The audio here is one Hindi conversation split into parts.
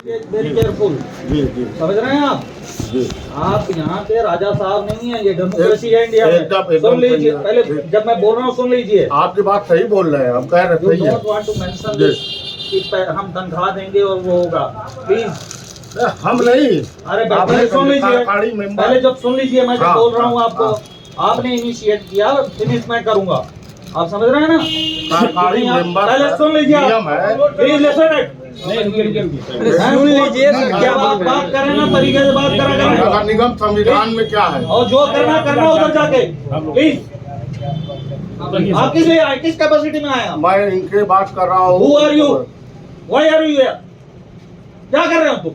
Very careful. जी जी समझ रहे हैं आप? जी। आप यहाँ के राजा साहब नहीं है, ये डेमोक्रेसी है इंडिया में। एकदम सुन लीजिए, सही। पहले जब मैं बोल रहा हूँ सुन लीजिए। आपकी बात सही बोल रहे हैं, हम कह रहे यू सही है। Don't want to mention this कि हम तनख्वाह देंगे और वो होगा, प्लीज। हम नहीं। अरे आपने पहले सुन लीजिए, कार्यकारी मेंबर- पहले जब सुन लीजिए, मैं जब हाँ, बोल रहा हूँ हाँ, आपको, आपने इनिशिएट किया, फिनिश मैं करूंगा। आप समझ रहे हैं ना? कार्यकारी मेंबर पहले सुन लीजिए, नियम है। Please listen it. सुन लीजिए, क्या बात करें ना, तरीके से बात करा नगर करें। निगम संविधान में क्या है? और जो करना उधर जाके, प्लीज। आप किस लिए आए, किस कैपेसिटी में आए आप? मैं इनके बात कर रहा हूँ। Who are you? Why are you here? क्या कर रहे हो तुम?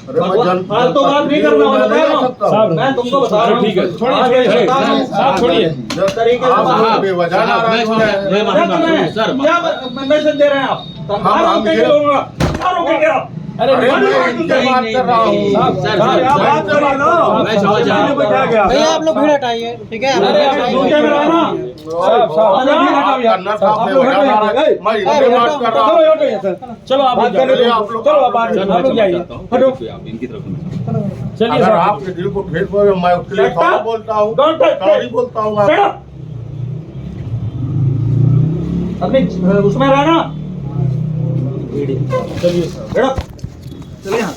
अरे मैं फालतू बात नहीं करना, मैं बता रहा हूँ। मैं तुमको बता रहा हूँ। ठीक है, छोड़िए, आगे छोड़िए, बता रहा हूँ। साहब छोड़िए। जिस तरीके से बात- आप बेवजह नाराज हो रहे हैं। क्या मैसेज दे रहे हैं आप? तनख्वाह हम रोकेंगे ये- लोगों का। क्या रोकेंगे आप? अरे मैं इनके बात कर रहा हूँ। भैया आप लोग भीड़ हटाइए, ठीक है? दूसरे में रहना। अन्ना साहब बेवजह नाराज है। मैं इनके बात कर रहा हूँ। चलो आप लोग चलिए, जाइए। आप लोग- चलो आप लोग जाइए। हटो चलिए अगर साहब। आपके दिल को ठेस पहुंचे, मैं उसके लिए Shut up! सॉरी बोलता हूँ, Don't touch me! सॉरी बोलता हूँ Shut आपको। up! अपने उसमें रहना। चलिए साहब। Shut up! चलिए यहाँ।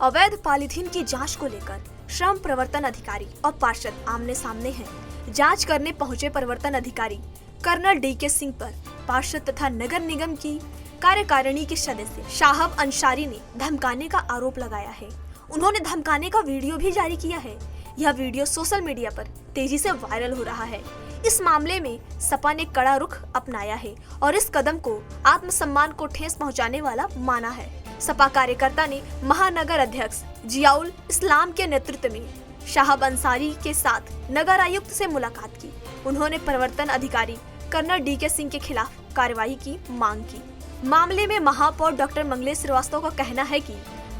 अवैध पॉलीथीन की जांच को लेकर श्रम प्रवर्तन अधिकारी और पार्षद आमने सामने हैं। जांच करने पहुंचे प्रवर्तन अधिकारी कर्नल डीके सिंह पर पार्षद तथा नगर निगम की कार्यकारिणी के सदस्य शाहब अंसारी ने धमकाने का आरोप लगाया है। उन्होंने धमकाने का वीडियो भी जारी किया है। यह वीडियो सोशल मीडिया पर तेजी से वायरल हो रहा है। इस मामले में सपा ने कड़ा रुख अपनाया है और इस कदम को आत्मसम्मान को ठेस पहुंचाने वाला माना है। सपा कार्यकर्ता ने महानगर अध्यक्ष जियाउल इस्लाम के नेतृत्व में शाहब अंसारी के साथ नगर आयुक्त से मुलाकात की। उन्होंने प्रवर्तन अधिकारी कर्नल डीके सिंह के खिलाफ कार्रवाई की मांग की। मामले में महापौर डॉक्टर मंगलेश श्रीवास्तव का कहना है कि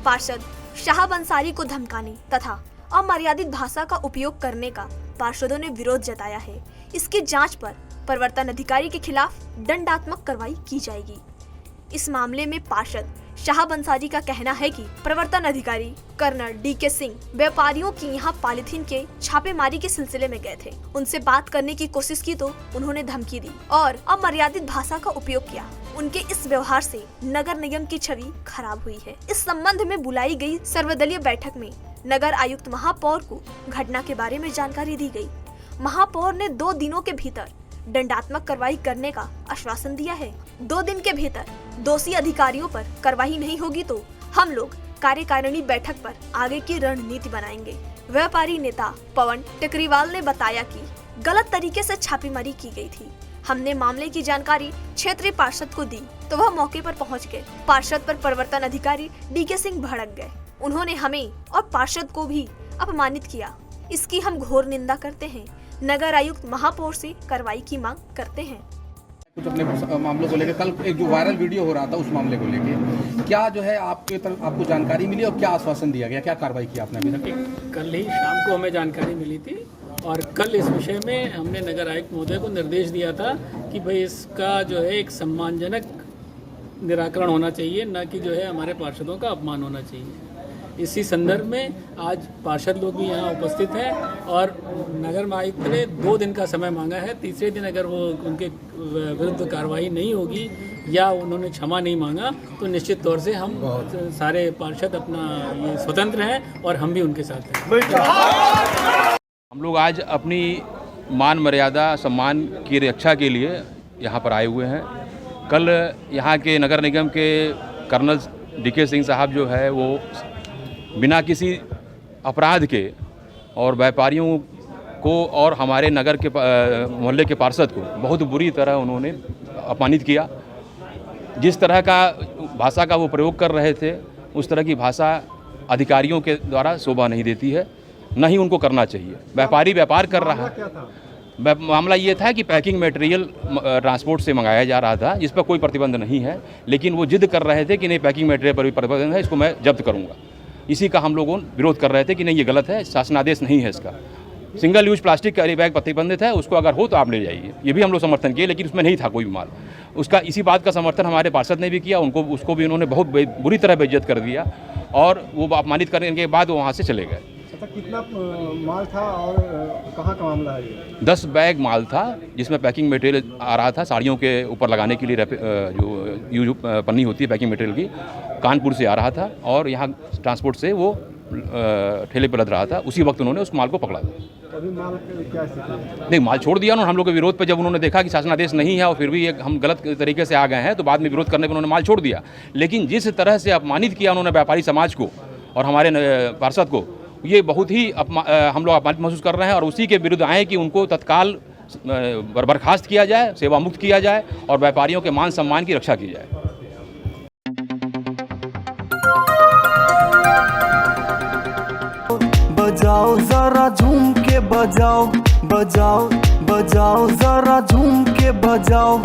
पार्षद शाहब अंसारी को धमकाने तथा अमर्यादित भाषा का उपयोग करने का पार्षदों ने विरोध जताया है। इसकी जांच पर प्रवर्तन अधिकारी के खिलाफ दंडात्मक कार्रवाई की जाएगी। इस मामले में पार्षद शाहब अंसारी का कहना है कि प्रवर्तन अधिकारी कर्नल डीके सिंह व्यापारियों की यहां पॉलीथीन के छापेमारी के सिलसिले में गए थे। उनसे बात करने की कोशिश की तो उन्होंने धमकी दी और अमर्यादित भाषा का उपयोग किया। उनके इस व्यवहार से नगर निगम की छवि खराब हुई है। इस संबंध में बुलाई गई सर्वदलीय बैठक में नगर आयुक्त महापौर को घटना के बारे में जानकारी दी गई। महापौर ने 2 दिनों के भीतर दंडात्मक कार्रवाई करने का आश्वासन दिया है। 2 दिन के भीतर दोषी अधिकारियों पर कार्रवाई नहीं होगी तो हम लोग कार्यकारिणी बैठक पर आगे की रणनीति बनाएंगे। व्यापारी नेता पवन टेकरीवाल ने बताया कि गलत तरीके से छापेमारी की गई थी। हमने मामले की जानकारी क्षेत्रीय पार्षद को दी तो वह मौके पर पहुंच गए। पार्षद पर प्रवर्तन अधिकारी डीके सिंह भड़क गए। उन्होंने हमें और पार्षद को भी अपमानित किया। इसकी हम घोर निंदा करते हैं। नगर आयुक्त महापौर से कार्रवाई की मांग करते हैं। कुछ अपने मामलों को लेकर कल एक जो वायरल वीडियो हो रहा था उस मामले को लेकर क्या जो है आपके तरफ आपको जानकारी मिली और क्या आश्वासन दिया गया, क्या कार्रवाई की आपने अभी तक? कल ही शाम को हमें जानकारी मिली थी और कल इस विषय में हमने नगर आयुक्त महोदय को निर्देश दिया था कि भाई इसका जो है एक सम्मानजनक निराकरण होना चाहिए, न कि जो है हमारे पार्षदों का अपमान होना चाहिए। इसी संदर्भ में आज पार्षद लोग भी यहाँ उपस्थित हैं और नगर आयुक्त ने 2 दिन का समय मांगा है। तीसरे दिन अगर वो उनके विरुद्ध कार्रवाई नहीं होगी या उन्होंने क्षमा नहीं मांगा तो निश्चित तौर से हम सारे पार्षद अपना ये स्वतंत्र हैं और हम भी उनके साथ हैं। हम लोग आज अपनी मान मर्यादा सम्मान की रक्षा के लिए यहाँ पर आए हुए हैं। कल यहाँ के नगर निगम के कर्नल डीके सिंह साहब जो है वो बिना किसी अपराध के और व्यापारियों को और हमारे नगर के मोहल्ले के पार्षद को बहुत बुरी तरह उन्होंने अपमानित किया। जिस तरह का भाषा का वो प्रयोग कर रहे थे उस तरह की भाषा अधिकारियों के द्वारा शोभा नहीं देती है, न ही उनको करना चाहिए। व्यापारी व्यापार कर रहा है। मामला ये था कि पैकिंग मटेरियल ट्रांसपोर्ट से मंगाया जा रहा था जिस पर कोई प्रतिबंध नहीं है, लेकिन वो जिद कर रहे थे कि नहीं पैकिंग मटेरियल पर भी प्रतिबंध है, इसको मैं जब्त करूँगा। इसी का हम लोगों विरोध कर रहे थे कि नहीं ये गलत है, शासनादेश नहीं है इसका। Single use plastic carry bag प्रतिबंधित है, उसको अगर हो तो आप ले जाइए। ये भी हम लोग समर्थन किए, लेकिन उसमें नहीं था कोई भी माल। उसका इसी बात का समर्थन हमारे पार्षद ने भी किया, उसको भी उन्होंने बहुत बुरी तरह बेइज्जत कर दिया और वो अपमानित करने के बाद वो वहाँ से चले गए। कितना माल था और कहाँ का मामला है ये? 10 बैग माल था जिसमें पैकिंग मटेरियल आ रहा था साड़ियों के ऊपर लगाने के लिए, जो पन्नी होती है पैकिंग मटेरियल की, कानपुर से आ रहा था और यहाँ ट्रांसपोर्ट से वो ठेले पर लद रहा था। उसी वक्त उन्होंने उस माल को पकड़ा। अभी माल क्या स्थिति है? नहीं, माल छोड़ दिया उन्होंने। हम लोग के विरोध पे जब उन्होंने देखा कि शासनादेश नहीं है और फिर भी हम गलत तरीके से आ गए हैं, तो बाद में विरोध करने पर उन्होंने माल छोड़ दिया। लेकिन जिस तरह से अपमानित किया उन्होंने व्यापारी समाज को और हमारे पार्षद को, ये बहुत ही हम लोग अपमानित महसूस कर रहे हैं और उसी के विरुद्ध आए कि उनको तत्काल बर्खास्त किया जाए, सेवा मुक्त किया जाए और व्यापारियों के मान सम्मान की रक्षा की जाए। बजाओ जरा झूम के बजाओ, बजाओ बजाओ जरा झूम के बजाओ।